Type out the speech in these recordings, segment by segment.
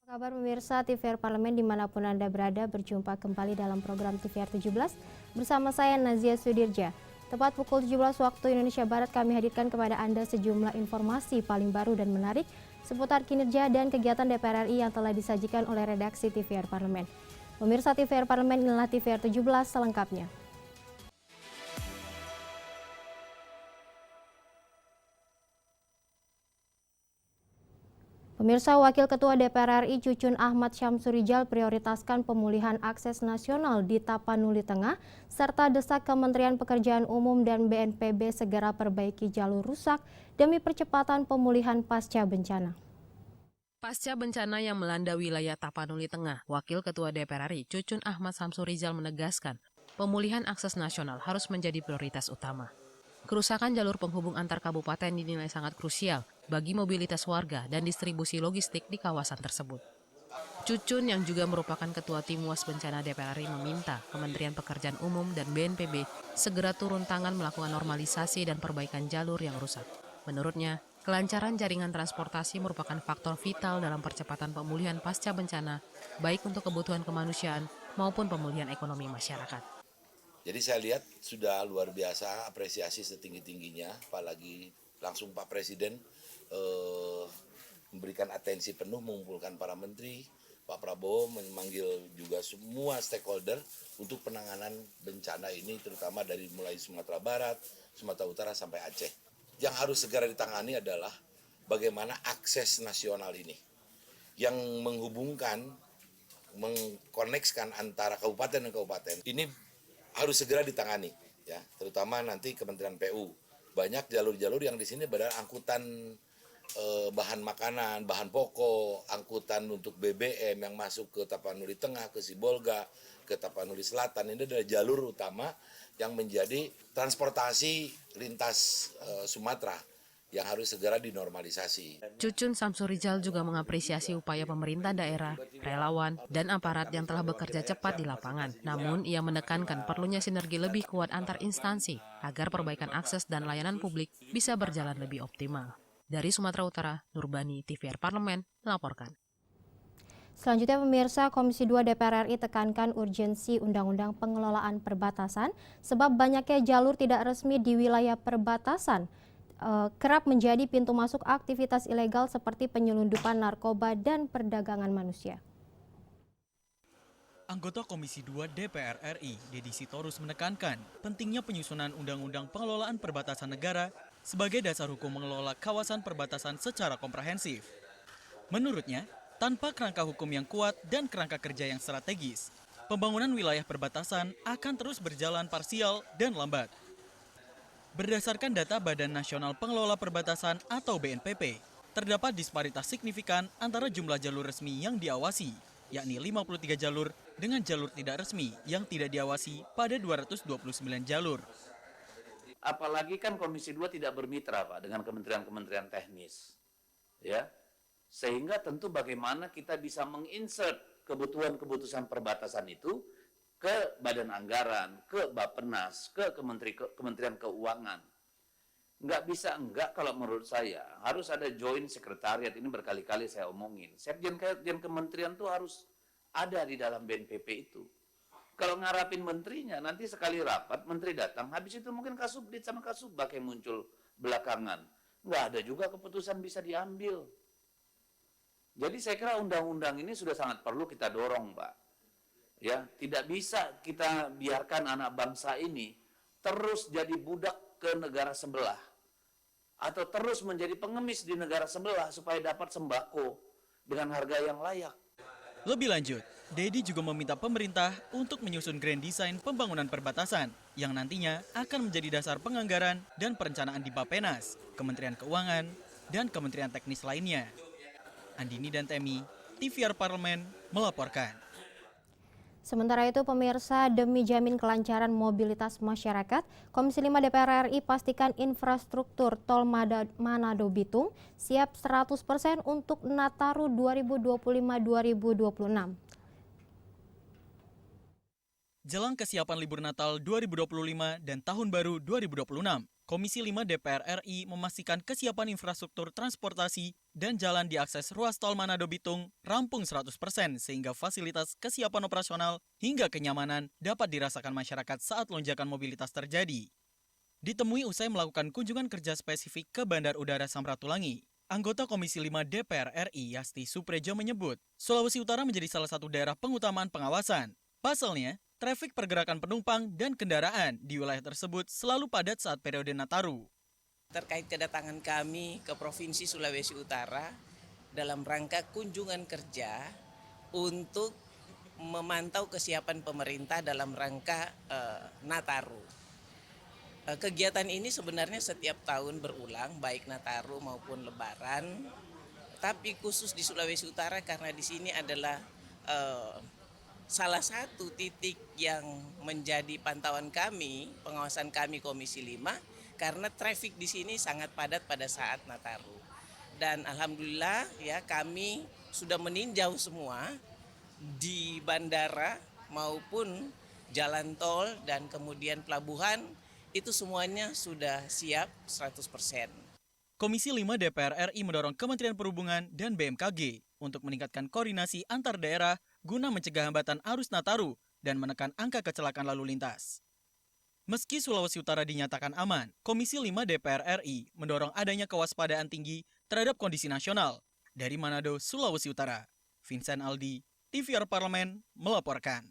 Kabar pemirsa TVR Parlemen dimanapun Anda berada, berjumpa kembali dalam program TVR 17 bersama saya Nazia Sudirja. Tepat pukul 17 waktu Indonesia Barat kami hadirkan kepada Anda sejumlah informasi paling baru dan menarik seputar kinerja dan kegiatan DPR RI yang telah disajikan oleh redaksi TVR Parlemen. Pemirsa TVR Parlemen, inilah TVR 17 selengkapnya. Pemirsa, Wakil Ketua DPR RI Cucun Ahmad Syamsurijal prioritaskan pemulihan akses nasional di Tapanuli Tengah serta desak Kementerian Pekerjaan Umum dan BNPB segera perbaiki jalur rusak demi percepatan pemulihan pasca bencana. Pasca bencana yang melanda wilayah Tapanuli Tengah, Wakil Ketua DPR RI Cucun Ahmad Syamsurijal menegaskan pemulihan akses nasional harus menjadi prioritas utama. Kerusakan jalur penghubung antar kabupaten dinilai sangat krusial bagi mobilitas warga dan distribusi logistik di kawasan tersebut. Cucun yang juga merupakan Ketua Tim Was Bencana DPR RI meminta Kementerian Pekerjaan Umum dan BNPB segera turun tangan melakukan normalisasi dan perbaikan jalur yang rusak. Menurutnya, kelancaran jaringan transportasi merupakan faktor vital dalam percepatan pemulihan pasca bencana, baik untuk kebutuhan kemanusiaan maupun pemulihan ekonomi masyarakat. Jadi saya lihat sudah luar biasa, apresiasi setinggi-tingginya, apalagi langsung Pak Presiden memberikan atensi penuh, mengumpulkan para menteri, Pak Prabowo memanggil juga semua stakeholder untuk penanganan bencana ini, terutama dari mulai Sumatera Barat, Sumatera Utara sampai Aceh. Yang harus segera ditangani adalah bagaimana akses nasional ini, yang menghubungkan, mengkonekskan antara kabupaten dan kabupaten. Ini harus segera ditangani, ya, terutama nanti Kementerian PU. Banyak jalur-jalur yang di sini benar angkutan bahan makanan, bahan pokok, angkutan untuk BBM yang masuk ke Tapanuli Tengah, ke Sibolga, ke Tapanuli Selatan. Ini adalah jalur utama yang menjadi transportasi lintas Sumatera yang harus segera dinormalisasi. Cucun Syamsurijal juga mengapresiasi upaya pemerintah daerah, relawan, dan aparat yang telah bekerja cepat di lapangan. Namun, ia menekankan perlunya sinergi lebih kuat antar instansi agar perbaikan akses dan layanan publik bisa berjalan lebih optimal. Dari Sumatera Utara, Nurbani, TVR Parlemen, melaporkan. Selanjutnya pemirsa, Komisi 2 DPR RI tekankan urgensi Undang-Undang Pengelolaan Perbatasan sebab banyaknya jalur tidak resmi di wilayah perbatasan kerap menjadi pintu masuk aktivitas ilegal seperti penyelundupan narkoba dan perdagangan manusia. Anggota Komisi 2 DPR RI, Deddy Sitorus menekankan pentingnya penyusunan Undang-Undang Pengelolaan Perbatasan Negara sebagai dasar hukum mengelola kawasan perbatasan secara komprehensif. Menurutnya, tanpa kerangka hukum yang kuat dan kerangka kerja yang strategis, pembangunan wilayah perbatasan akan terus berjalan parsial dan lambat. Berdasarkan data Badan Nasional Pengelola Perbatasan atau BNPB, terdapat disparitas signifikan antara jumlah jalur resmi yang diawasi, yakni 53 jalur dengan jalur tidak resmi yang tidak diawasi pada 229 jalur. Apalagi kan Komisi 2 tidak bermitra, Pak, dengan kementerian-kementerian teknis. Ya. Sehingga tentu bagaimana kita bisa menginsert kebutuhan-kebutuhan perbatasan itu ke Badan Anggaran, ke Bappenas, ke Kementerian Keuangan. Nggak bisa enggak kalau menurut saya. Harus ada joint sekretariat, ini berkali-kali saya omongin. Sekjen kementerian itu harus ada di dalam BNPB itu. Kalau ngarapin menterinya, nanti sekali rapat, menteri datang, habis itu mungkin Kasubdit sama Kasubag yang muncul belakangan. Nggak ada juga keputusan bisa diambil. Jadi saya kira undang-undang ini sudah sangat perlu kita dorong, Pak. Ya, tidak bisa kita biarkan anak bangsa ini terus jadi budak ke negara sebelah atau terus menjadi pengemis di negara sebelah supaya dapat sembako dengan harga yang layak. Lebih lanjut, Deddy juga meminta pemerintah untuk menyusun grand design pembangunan perbatasan yang nantinya akan menjadi dasar penganggaran dan perencanaan di Bappenas, Kementerian Keuangan, dan Kementerian Teknis lainnya. Andini dan Temi, TVR Parlemen, melaporkan. Sementara itu pemirsa, demi jamin kelancaran mobilitas masyarakat, Komisi 5 DPR RI pastikan infrastruktur tol Manado Bitung siap 100% untuk Nataru 2025-2026. Jelang kesiapan libur Natal 2025 dan Tahun Baru 2026, Komisi 5 DPR RI memastikan kesiapan infrastruktur transportasi dan jalan di akses ruas tol Manado-Bitung rampung 100% sehingga fasilitas kesiapan operasional hingga kenyamanan dapat dirasakan masyarakat saat lonjakan mobilitas terjadi. Ditemui usai melakukan kunjungan kerja spesifik ke Bandar Udara Samratulangi, anggota Komisi 5 DPR RI Yasti Suprejo menyebut, Sulawesi Utara menjadi salah satu daerah pengutamaan pengawasan. Pasalnya, trafik pergerakan penumpang dan kendaraan di wilayah tersebut selalu padat saat periode Nataru. Terkait kedatangan kami ke Provinsi Sulawesi Utara dalam rangka kunjungan kerja untuk memantau kesiapan pemerintah dalam rangka Nataru. Kegiatan ini sebenarnya setiap tahun berulang, baik Nataru maupun Lebaran. Tapi khusus di Sulawesi Utara karena di sini adalah salah satu titik yang menjadi pantauan kami, pengawasan kami Komisi 5, karena trafik di sini sangat padat pada saat Nataru. Dan alhamdulillah ya kami sudah meninjau semua di bandara maupun jalan tol dan kemudian pelabuhan, itu semuanya sudah siap 100%. Komisi 5 DPR RI mendorong Kementerian Perhubungan dan BMKG untuk meningkatkan koordinasi antar daerah guna mencegah hambatan arus Nataru dan menekan angka kecelakaan lalu lintas. Meski Sulawesi Utara dinyatakan aman, Komisi 5 DPR RI mendorong adanya kewaspadaan tinggi terhadap kondisi nasional. Dari Manado, Sulawesi Utara, Vincent Aldi, TVR Parlemen melaporkan.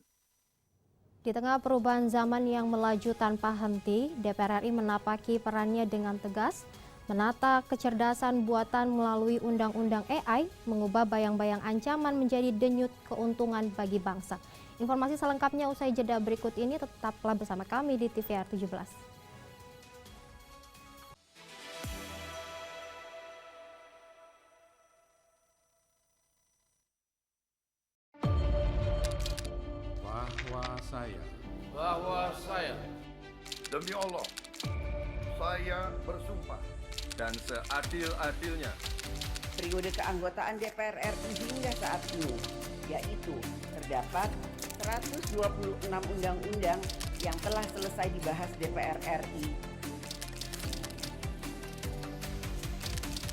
Di tengah perubahan zaman yang melaju tanpa henti, DPR RI menapaki perannya dengan tegas, menata kecerdasan buatan melalui undang-undang AI, mengubah bayang-bayang ancaman menjadi denyut keuntungan bagi bangsa. Informasi selengkapnya usai jeda berikut ini, tetaplah bersama kami di TVR 17. Bahwa saya demi Allah, saya bersumpah dan seadil-adilnya periode keanggotaan DPR RI hingga saat ini, yaitu terdapat 126 undang-undang yang telah selesai dibahas DPR RI.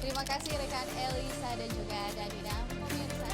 Terima kasih rekan Elisa dan juga Danina. Pemirsa,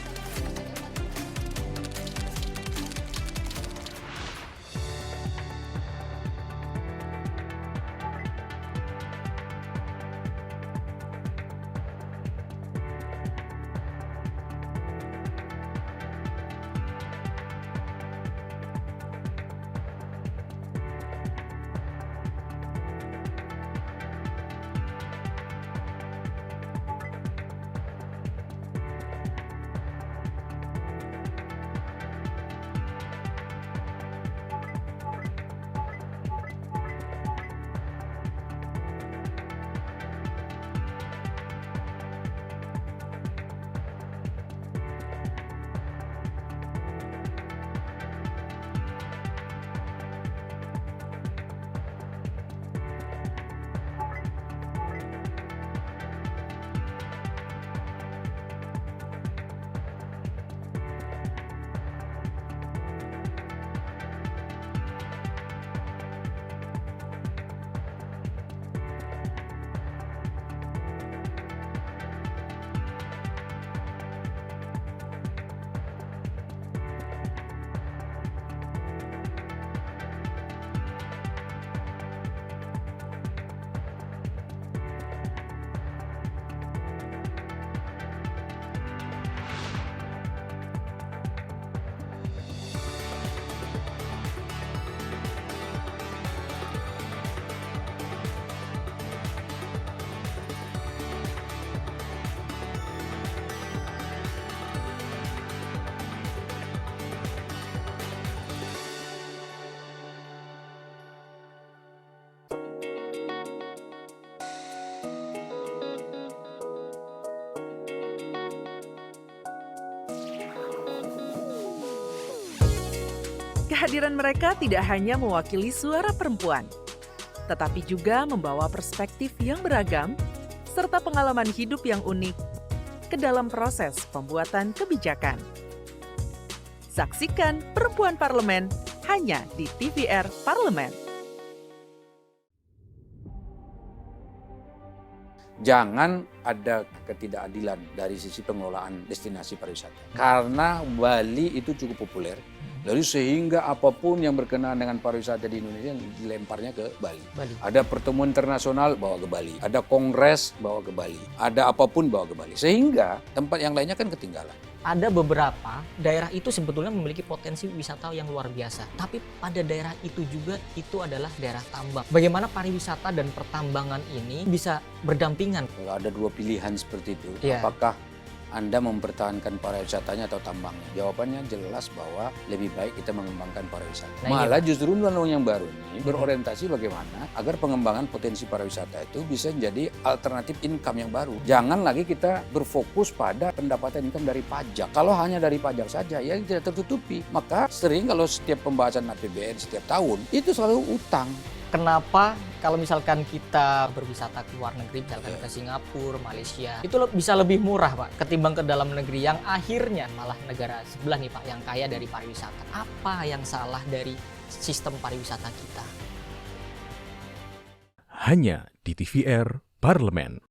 Kehadiran mereka tidak hanya mewakili suara perempuan, tetapi juga membawa perspektif yang beragam serta pengalaman hidup yang unik ke dalam proses pembuatan kebijakan. Saksikan Perempuan Parlemen hanya di TVR Parlemen. Jangan ada ketidakadilan dari sisi pengelolaan destinasi pariwisata. Karena Bali itu cukup populer, lalu sehingga apapun yang berkenaan dengan pariwisata di Indonesia dilemparnya ke Bali. Ada pertemuan internasional bawa ke Bali, ada kongres bawa ke Bali, ada apapun bawa ke Bali. Sehingga tempat yang lainnya kan ketinggalan. Ada beberapa daerah itu sebetulnya memiliki potensi wisata yang luar biasa. Tapi pada daerah itu juga itu adalah daerah tambang. Bagaimana pariwisata dan pertambangan ini bisa berdampingan? Kalau ada dua pilihan seperti itu, Iya. apakah Anda mempertahankan pariwisatanya atau tambangnya? Jawabannya jelas bahwa lebih baik kita mengembangkan pariwisata. Nah, Malah justru undang-undang yang baru ini berorientasi bagaimana agar pengembangan potensi pariwisata itu bisa menjadi alternatif income yang baru. Jangan lagi kita berfokus pada pendapatan income dari pajak. Kalau hanya dari pajak saja, ya tidak tertutupi. Maka sering kalau setiap pembahasan APBN setiap tahun, itu selalu utang. Kenapa kalau misalkan kita berwisata ke luar negeri, misalkan ke Singapura, Malaysia, itu bisa lebih murah Pak ketimbang ke dalam negeri yang akhirnya malah negara sebelah nih Pak yang kaya dari pariwisata. Apa yang salah dari sistem pariwisata kita? Hanya di TVR Parlemen.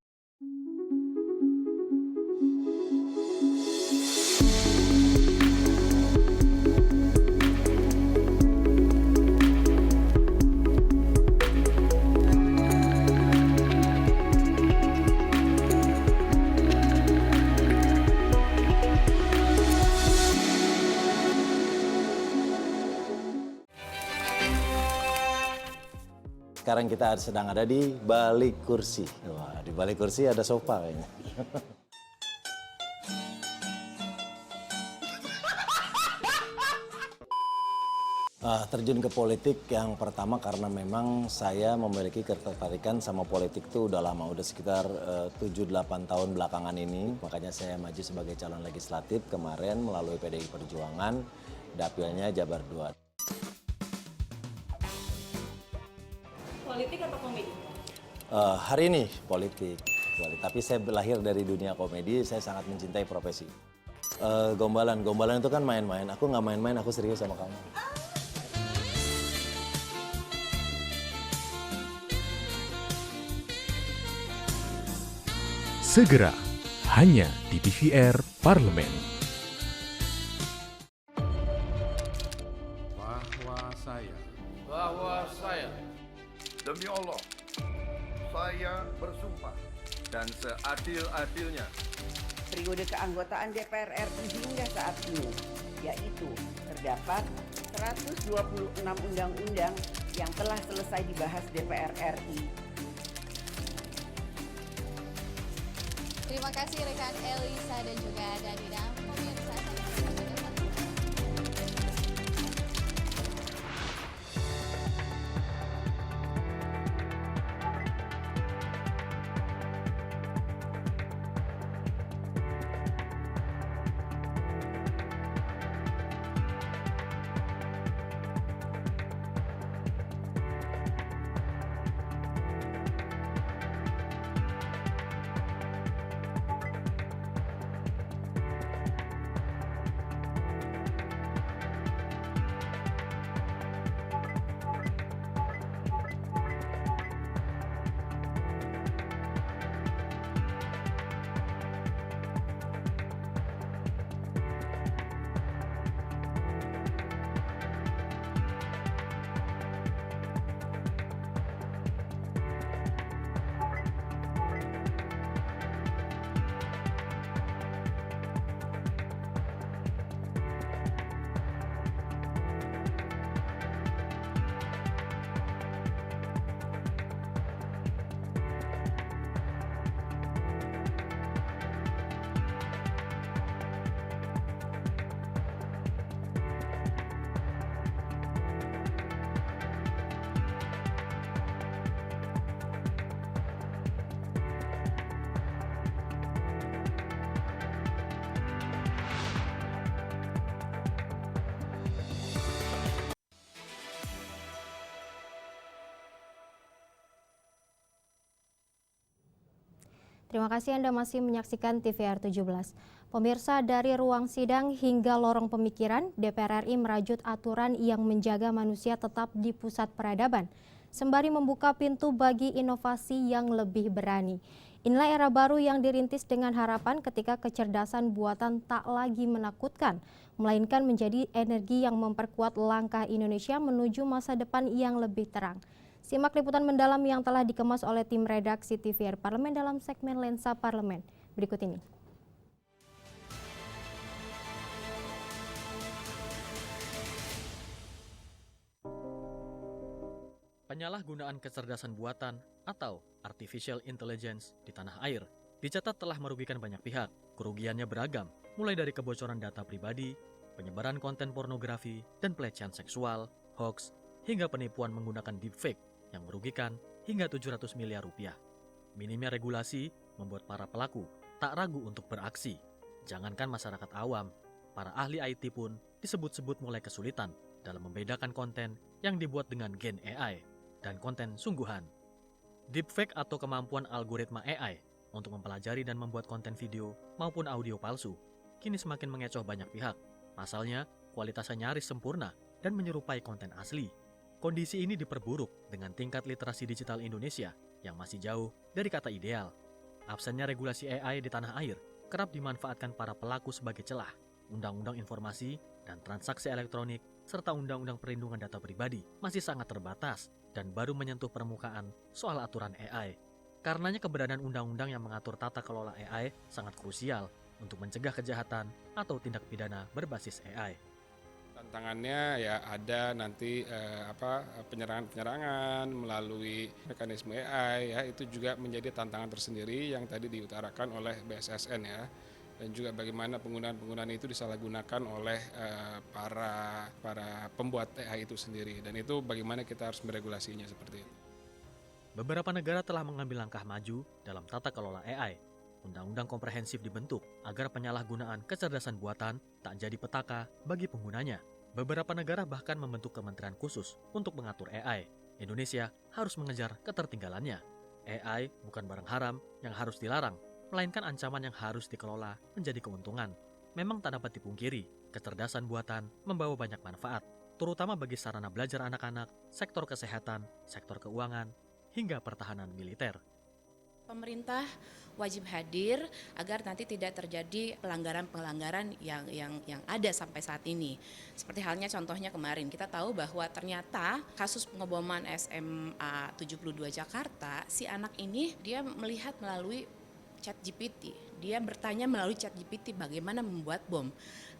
Sekarang kita sedang ada di balik kursi. Wah, di balik kursi ada sofa kayaknya. Terjun ke politik yang pertama karena memang saya memiliki ketertarikan sama politik itu udah lama, udah sekitar 7-8 tahun belakangan ini. Makanya saya maju sebagai calon legislatif kemarin melalui PDI Perjuangan, dapilnya Jabar 2. Politik atau komedi? Hari ini politik, tapi saya lahir dari dunia komedi, saya sangat mencintai profesi. Gombalan itu kan main-main, aku nggak main-main, aku serius sama kamu. Segera, hanya di TVR Parlemen. Bahwa saya demi Allah, saya bersumpah dan seadil-adilnya Periode keanggotaan DPR RI hingga saat ini, yaitu terdapat 126 undang-undang yang telah selesai dibahas DPR RI. Terima kasih rekan Elisa dan juga Danida. Pemirsa, Terima kasih Anda masih menyaksikan TVR 17. Pemirsa, dari ruang sidang hingga lorong pemikiran, DPR RI merajut aturan yang menjaga manusia tetap di pusat peradaban, sembari membuka pintu bagi inovasi yang lebih berani. Inilah era baru yang dirintis dengan harapan ketika kecerdasan buatan tak lagi menakutkan, melainkan menjadi energi yang memperkuat langkah Indonesia menuju masa depan yang lebih terang. Simak liputan mendalam yang telah dikemas oleh tim redaksi TVR Parlemen dalam segmen Lensa Parlemen berikut ini. Penyalahgunaan kecerdasan buatan atau artificial intelligence di tanah air dicatat telah merugikan banyak pihak. Kerugiannya beragam, mulai dari kebocoran data pribadi, penyebaran konten pornografi dan pelecehan seksual, hoax, hingga penipuan menggunakan deepfake yang merugikan hingga 700 miliar rupiah. Minimnya regulasi membuat para pelaku tak ragu untuk beraksi. Jangankan masyarakat awam, para ahli IT pun disebut-sebut mulai kesulitan dalam membedakan konten yang dibuat dengan gen AI dan konten sungguhan. Deepfake atau kemampuan algoritma AI untuk mempelajari dan membuat konten video maupun audio palsu kini semakin mengecoh banyak pihak. Pasalnya, kualitasnya nyaris sempurna dan menyerupai konten asli. Kondisi ini diperburuk dengan tingkat literasi digital Indonesia yang masih jauh dari kata ideal. Absennya regulasi AI di tanah air kerap dimanfaatkan para pelaku sebagai celah. Undang-undang informasi dan transaksi elektronik serta undang-undang perlindungan data pribadi masih sangat terbatas dan baru menyentuh permukaan soal aturan AI. Karenanya keberadaan undang-undang yang mengatur tata kelola AI sangat krusial untuk mencegah kejahatan atau tindak pidana berbasis AI. Tantangannya ya ada nanti penyerangan-penyerangan melalui mekanisme AI ya, itu juga menjadi tantangan tersendiri yang tadi diutarakan oleh BSSN ya, dan juga bagaimana penggunaan itu disalahgunakan oleh para pembuat AI itu sendiri, dan itu bagaimana kita harus meregulasinya seperti itu. Beberapa negara telah mengambil langkah maju dalam tata kelola AI. Undang-undang komprehensif dibentuk agar penyalahgunaan kecerdasan buatan tak jadi petaka bagi penggunanya. Beberapa negara bahkan membentuk kementerian khusus untuk mengatur AI. Indonesia harus mengejar ketertinggalannya. AI bukan barang haram yang harus dilarang, melainkan ancaman yang harus dikelola menjadi keuntungan. Memang tak dapat dipungkiri, kecerdasan buatan membawa banyak manfaat, terutama bagi sarana belajar anak-anak, sektor kesehatan, sektor keuangan, hingga pertahanan militer. Pemerintah wajib hadir agar nanti tidak terjadi pelanggaran-pelanggaran yang ada sampai saat ini. Seperti halnya contohnya kemarin kita tahu bahwa ternyata kasus pengeboman SMA 72 Jakarta, si anak ini dia melihat melalui ChatGPT. Dia bertanya melalui ChatGPT bagaimana membuat bom,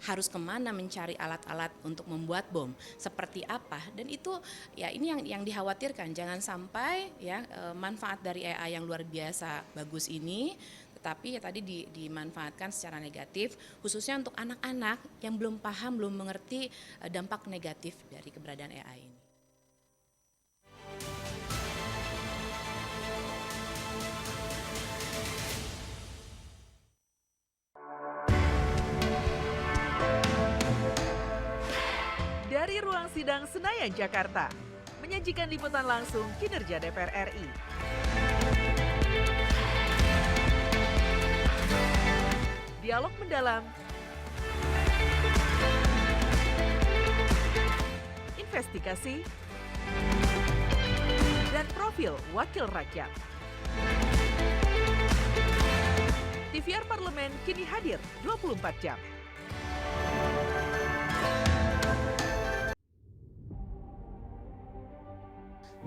harus kemana mencari alat-alat untuk membuat bom, seperti apa, dan itu ya ini yang dikhawatirkan, jangan sampai ya manfaat dari AI yang luar biasa bagus ini, tetapi ya tadi dimanfaatkan secara negatif, khususnya untuk anak-anak yang belum paham, belum mengerti dampak negatif dari keberadaan AI ini. Dari ruang sidang Senayan, Jakarta, menyajikan liputan langsung kinerja DPR RI. Dialog mendalam, investigasi, dan profil wakil rakyat. TVR Parlemen kini hadir 24 jam.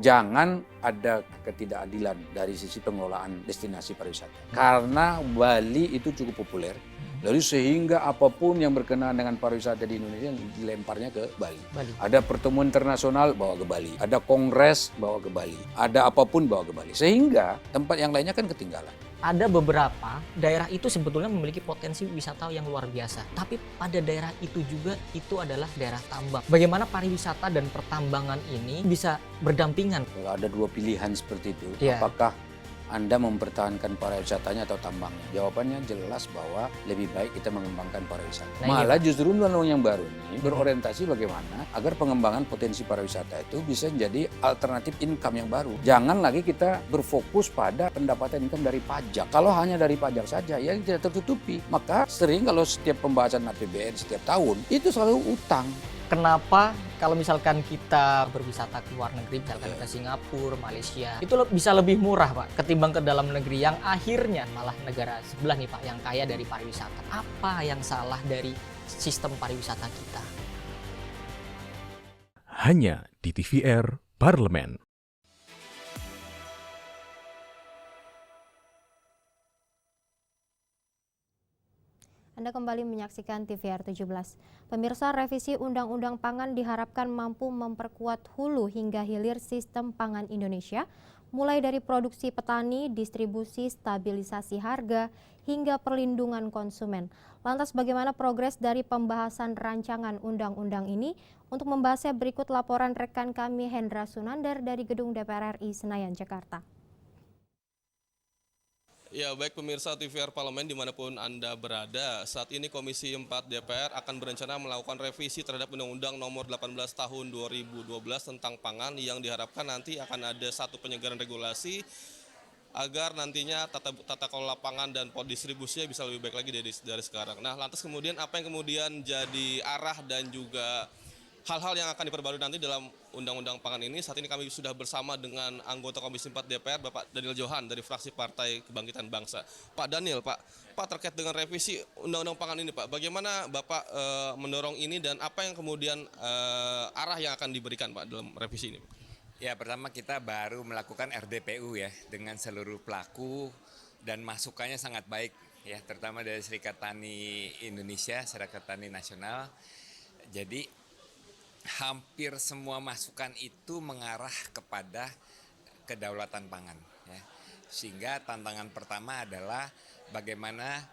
Jangan ada ketidakadilan dari sisi pengelolaan destinasi pariwisata. Karena Bali itu cukup populer, lalu sehingga apapun yang berkenaan dengan pariwisata di Indonesia dilemparnya ke Bali. Ada pertemuan internasional bawa ke Bali, ada kongres bawa ke Bali, ada apapun bawa ke Bali. Sehingga tempat yang lainnya kan ketinggalan. Ada beberapa daerah itu sebetulnya memiliki potensi wisata yang luar biasa. Tapi pada daerah itu juga itu adalah daerah tambang. Bagaimana pariwisata dan pertambangan ini bisa berdampingan? Kalau ada dua pilihan seperti itu, Yeah. apakah Anda mempertahankan pariwisatanya atau tambangnya? Jawabannya jelas bahwa lebih baik kita mengembangkan pariwisata. Malah justru undang-undang yang baru ini berorientasi bagaimana agar pengembangan potensi pariwisata itu bisa menjadi alternatif income yang baru. Jangan lagi kita berfokus pada pendapatan income dari pajak. Kalau hanya dari pajak saja, ya tidak tertutupi. Maka sering kalau setiap pembahasan APBN setiap tahun, itu selalu utang. Kenapa kalau misalkan kita berwisata ke luar negeri, misalkan ke Singapura, Malaysia, itu bisa lebih murah Pak ketimbang ke dalam negeri yang akhirnya malah negara sebelah nih Pak yang kaya dari pariwisata. Apa yang salah dari sistem pariwisata kita? Hanya di TVR Parlemen. Anda kembali menyaksikan TVR 17. Pemirsa, revisi Undang-Undang Pangan diharapkan mampu memperkuat hulu hingga hilir sistem pangan Indonesia, mulai dari produksi petani, distribusi, stabilisasi harga, hingga perlindungan konsumen. Lantas bagaimana progres dari pembahasan rancangan undang-undang ini? Untuk membahasnya berikut laporan rekan kami Hendra Sunandar dari Gedung DPR RI Senayan, Jakarta. Ya, baik pemirsa TVR Parlemen dimanapun Anda berada, saat ini Komisi 4 DPR akan berencana melakukan revisi terhadap Undang-Undang Nomor 18 Tahun 2012 tentang pangan yang diharapkan nanti akan ada satu penyegaran regulasi agar nantinya tata kelola pangan dan distribusinya bisa lebih baik lagi dari sekarang. Nah, lantas kemudian apa yang kemudian jadi arah dan juga hal-hal yang akan diperbarui nanti dalam Undang-Undang Pangan ini. Saat ini kami sudah bersama dengan anggota Komisi 4 DPR, Bapak Daniel Johan dari fraksi Partai Kebangkitan Bangsa. Pak Daniel, Pak terkait dengan revisi Undang-Undang Pangan ini, Pak, bagaimana Bapak mendorong ini dan apa yang kemudian arah yang akan diberikan, Pak, dalam revisi ini? Ya, pertama kita baru melakukan RDPU ya dengan seluruh pelaku dan masukannya sangat baik ya, terutama dari Serikat Tani Indonesia, Serikat Tani Nasional. Jadi hampir semua masukan itu mengarah kepada kedaulatan pangan. Ya. Sehingga tantangan pertama adalah bagaimana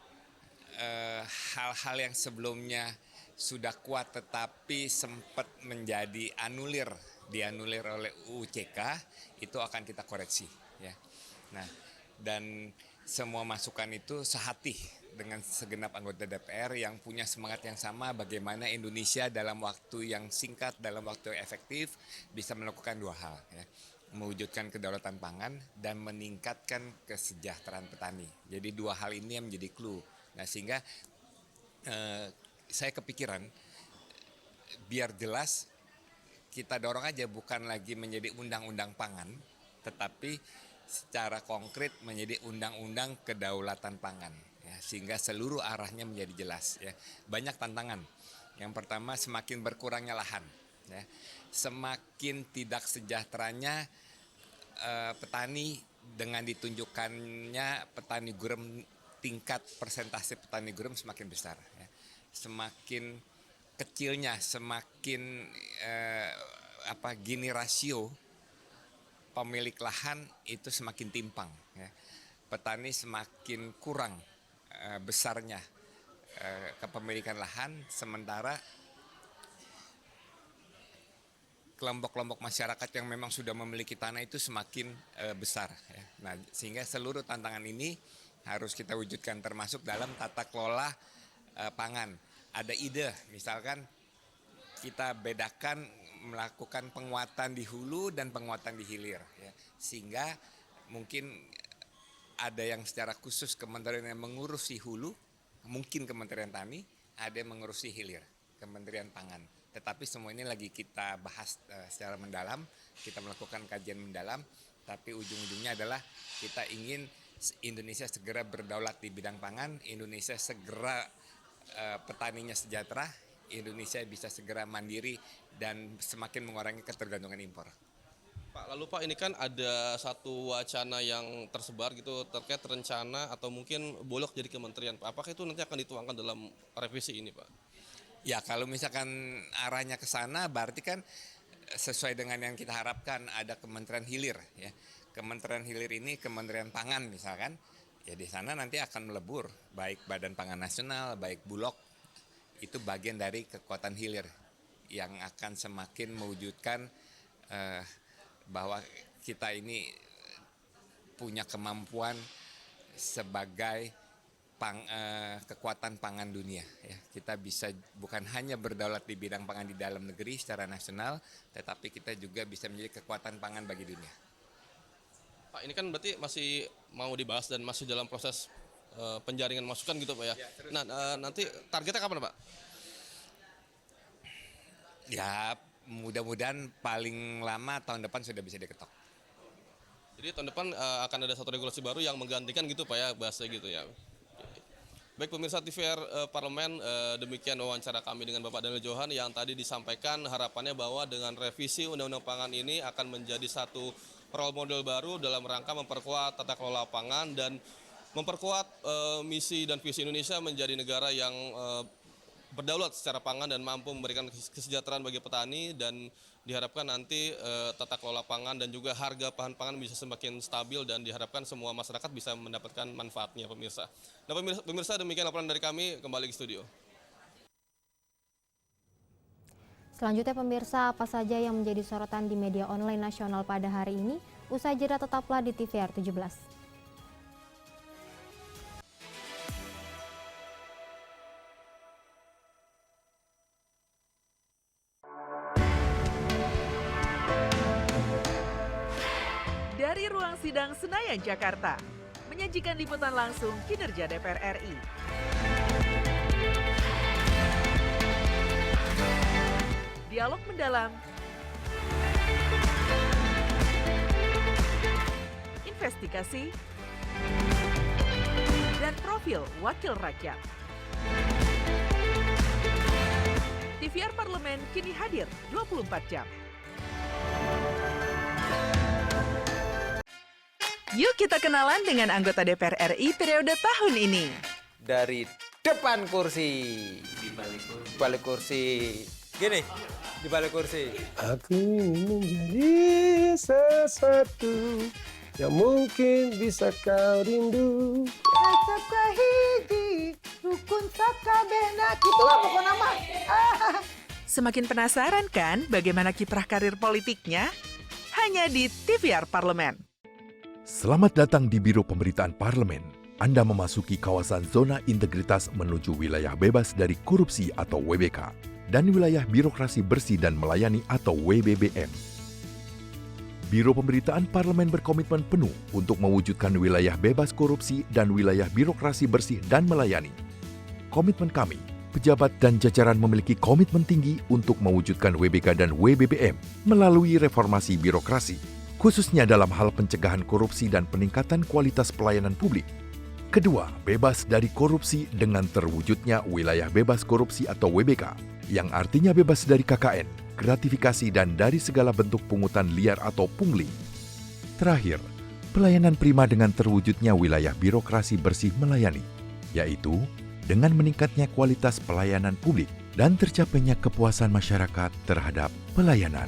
hal-hal yang sebelumnya sudah kuat tetapi sempat menjadi dianulir oleh UCK itu akan kita koreksi. Ya. Nah, dan semua masukan itu sehati dengan segenap anggota DPR yang punya semangat yang sama bagaimana Indonesia dalam waktu yang singkat, dalam waktu yang efektif bisa melakukan dua hal. Ya. Mewujudkan kedaulatan pangan dan meningkatkan kesejahteraan petani. Jadi dua hal ini yang menjadi clue. Nah, sehingga saya kepikiran biar jelas kita dorong aja bukan lagi menjadi undang-undang pangan, tetapi secara konkret menjadi undang-undang kedaulatan pangan. Ya, sehingga seluruh arahnya menjadi jelas. Ya. Banyak tantangan. Yang pertama semakin berkurangnya lahan. Ya. Semakin tidak sejahteranya petani dengan ditunjukkannya petani gurem, tingkat persentase petani gurem semakin besar. Ya. Semakin kecilnya, semakin gini rasio pemilik lahan itu semakin timpang. Ya. Petani semakin kurang besarnya kepemilikan lahan, sementara kelompok-kelompok masyarakat yang memang sudah memiliki tanah itu semakin besar. Ya. Nah, sehingga seluruh tantangan ini harus kita wujudkan termasuk dalam tata kelola pangan. Ada ide, misalkan kita bedakan melakukan penguatan di hulu dan penguatan di hilir. Ya. Sehingga mungkin ada yang secara khusus kementerian yang mengurusi hulu, mungkin Kementerian Tani, ada yang mengurusi hilir, Kementerian Pangan. Tetapi semua ini lagi kita bahas secara mendalam, kita melakukan kajian mendalam, tapi ujung-ujungnya adalah kita ingin Indonesia segera berdaulat di bidang pangan, Indonesia segera petaninya sejahtera, Indonesia bisa segera mandiri dan semakin mengurangi ketergantungan impor. Pak, lalu Pak, ini kan ada satu wacana yang tersebar gitu terkait rencana atau mungkin Bulog jadi kementerian, Pak. Apakah itu nanti akan dituangkan dalam revisi ini, Pak? Ya, kalau misalkan arahnya ke sana berarti kan sesuai dengan yang kita harapkan ada Kementerian Hilir ya. Kementerian Hilir ini Kementerian Pangan misalkan, ya di sana nanti akan melebur baik Badan Pangan Nasional, baik Bulog, itu bagian dari kekuatan hilir yang akan semakin mewujudkan bahwa kita ini punya kemampuan sebagai kekuatan pangan dunia. Ya, kita bisa bukan hanya berdaulat di bidang pangan di dalam negeri secara nasional, tetapi kita juga bisa menjadi kekuatan pangan bagi dunia. Pak, ini kan berarti masih mau dibahas dan masih dalam proses penjaringan masukan gitu Pak ya. Nah, nanti targetnya kapan Pak? Ya, mudah-mudahan paling lama tahun depan sudah bisa diketok. Jadi tahun depan akan ada satu regulasi baru yang menggantikan gitu Pak ya, bahasa gitu ya. Baik pemirsa TVR Parlemen, demikian wawancara kami dengan Bapak Daniel Johan yang tadi disampaikan harapannya bahwa dengan revisi Undang-Undang Pangan ini akan menjadi satu role model baru dalam rangka memperkuat tata kelola pangan dan memperkuat misi dan visi Indonesia menjadi negara yang berdaulat secara pangan dan mampu memberikan kesejahteraan bagi petani, dan diharapkan nanti tata kelola pangan dan juga harga bahan pangan bisa semakin stabil dan diharapkan semua masyarakat bisa mendapatkan manfaatnya pemirsa. Nah pemirsa demikian laporan dari kami, kembali ke studio. Selanjutnya pemirsa, apa saja yang menjadi sorotan di media online nasional pada hari ini? Usai jeda tetaplah di TVR 17. Dari ruang sidang Senayan, Jakarta, menyajikan liputan langsung kinerja DPR RI. Dialog mendalam, investigasi, dan profil wakil rakyat. TVR Parlemen kini hadir 24 jam. Yuk kita kenalan dengan anggota DPR RI periode tahun ini. Dari depan kursi, di balik kursi, gini, di balik kursi. Aku ingin menjadi sesuatu yang mungkin bisa kau rindu. Acap kahiji, rukun sakabehna, gitulah pokok nama. Semakin penasaran kan bagaimana kiprah karir politiknya? Hanya di TVR Parlemen. Selamat datang di Biro Pemberitaan Parlemen. Anda memasuki kawasan zona integritas menuju wilayah bebas dari korupsi atau WBK dan wilayah birokrasi bersih dan melayani atau WBBM. Biro Pemberitaan Parlemen berkomitmen penuh untuk mewujudkan wilayah bebas korupsi dan wilayah birokrasi bersih dan melayani. Komitmen kami, pejabat dan jajaran memiliki komitmen tinggi untuk mewujudkan WBK dan WBBM melalui reformasi birokrasi, khususnya dalam hal pencegahan korupsi dan peningkatan kualitas pelayanan publik. Kedua, bebas dari korupsi dengan terwujudnya wilayah bebas korupsi atau WBK, yang artinya bebas dari KKN, gratifikasi dan dari segala bentuk pungutan liar atau pungli. Terakhir, pelayanan prima dengan terwujudnya wilayah birokrasi bersih melayani, yaitu dengan meningkatnya kualitas pelayanan publik dan tercapainya kepuasan masyarakat terhadap pelayanan.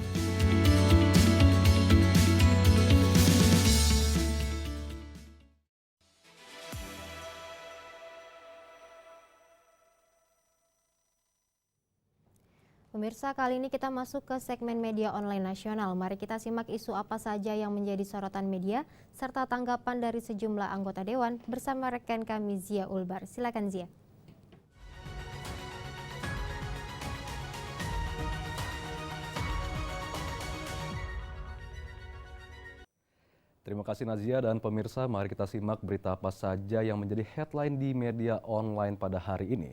Pemirsa, kali ini kita masuk ke segmen media online nasional. Mari kita simak isu apa saja yang menjadi sorotan media, serta tanggapan dari sejumlah anggota Dewan bersama rekan kami Zia Ulbar. Silakan Zia. Terima kasih Nazia dan pemirsa, mari kita simak berita apa saja yang menjadi headline di media online pada hari ini.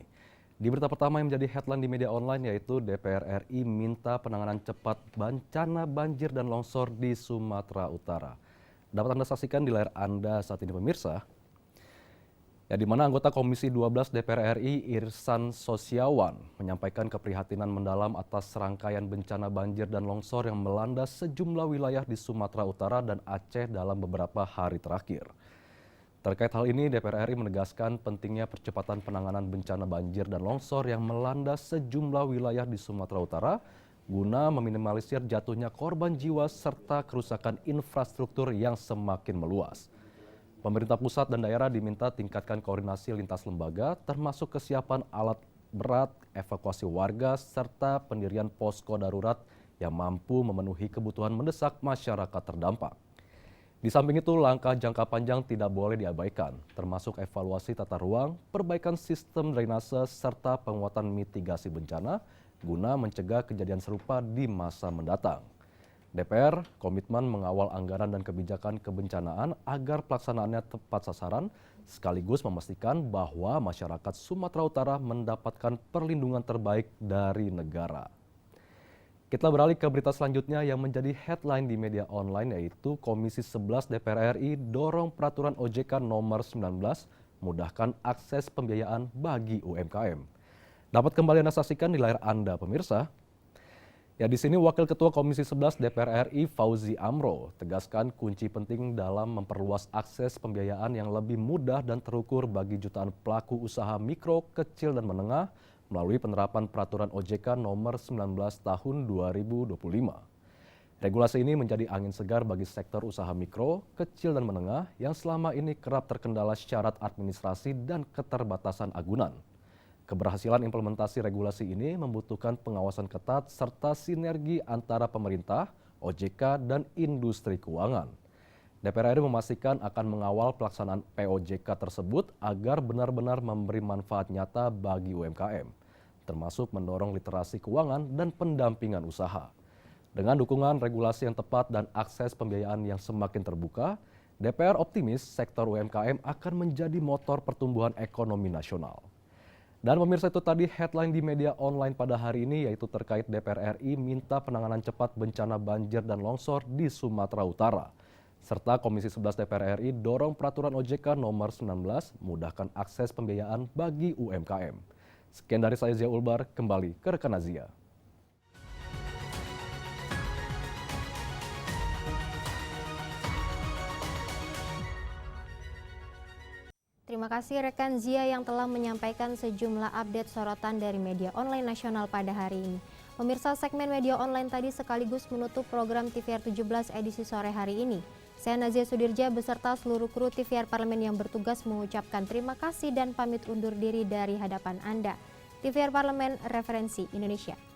Di berita pertama yang menjadi headline di media online yaitu DPR RI minta penanganan cepat bencana banjir dan longsor di Sumatera Utara. Dapat Anda saksikan di layar Anda saat ini pemirsa, ya, di mana anggota Komisi 12 DPR RI Irsan Sosiawan menyampaikan keprihatinan mendalam atas serangkaian bencana banjir dan longsor yang melanda sejumlah wilayah di Sumatera Utara dan Aceh dalam beberapa hari terakhir. Terkait hal ini, DPR RI menegaskan pentingnya percepatan penanganan bencana banjir dan longsor yang melanda sejumlah wilayah di Sumatera Utara guna meminimalisir jatuhnya korban jiwa serta kerusakan infrastruktur yang semakin meluas. Pemerintah pusat dan daerah diminta tingkatkan koordinasi lintas lembaga termasuk kesiapan alat berat, evakuasi warga, serta pendirian posko darurat yang mampu memenuhi kebutuhan mendesak masyarakat terdampak. Di samping itu, langkah jangka panjang tidak boleh diabaikan, termasuk evaluasi tata ruang, perbaikan sistem drainase, serta penguatan mitigasi bencana guna mencegah kejadian serupa di masa mendatang. DPR komitmen mengawal anggaran dan kebijakan kebencanaan agar pelaksanaannya tepat sasaran, sekaligus memastikan bahwa masyarakat Sumatera Utara mendapatkan perlindungan terbaik dari negara. Kita beralih ke berita selanjutnya yang menjadi headline di media online, yaitu Komisi 11 DPR RI dorong peraturan OJK nomor 19 mudahkan akses pembiayaan bagi UMKM. Dapat kembali Anda saksikan di layar Anda, pemirsa. Ya, di sini Wakil Ketua Komisi 11 DPR RI Fauzi Amro tegaskan kunci penting dalam memperluas akses pembiayaan yang lebih mudah dan terukur bagi jutaan pelaku usaha mikro, kecil, dan menengah melalui penerapan peraturan OJK nomor 19 tahun 2025. Regulasi ini menjadi angin segar bagi sektor usaha mikro, kecil, dan menengah yang selama ini kerap terkendala syarat administrasi dan keterbatasan agunan. Keberhasilan implementasi regulasi ini membutuhkan pengawasan ketat serta sinergi antara pemerintah, OJK, dan industri keuangan. DPR RI memastikan akan mengawal pelaksanaan POJK tersebut agar benar-benar memberi manfaat nyata bagi UMKM, termasuk mendorong literasi keuangan dan pendampingan usaha. Dengan dukungan regulasi yang tepat dan akses pembiayaan yang semakin terbuka, DPR optimis sektor UMKM akan menjadi motor pertumbuhan ekonomi nasional. Dan pemirsa, itu tadi headline di media online pada hari ini, yaitu terkait DPR RI minta penanganan cepat bencana banjir dan longsor di Sumatera Utara. Serta Komisi 11 DPR RI dorong peraturan OJK nomor 19 mudahkan akses pembiayaan bagi UMKM. Sekian dari saya, Zia Ulbar, kembali ke rekan Azia. Terima kasih rekan Zia yang telah menyampaikan sejumlah update sorotan dari media online nasional pada hari ini. Pemirsa, segmen media online tadi sekaligus menutup program TVR 17 edisi sore hari ini. Saya Nazia Sudirja beserta seluruh kru TVR Parlemen yang bertugas mengucapkan terima kasih dan pamit undur diri dari hadapan Anda. TVR Parlemen, referensi Indonesia.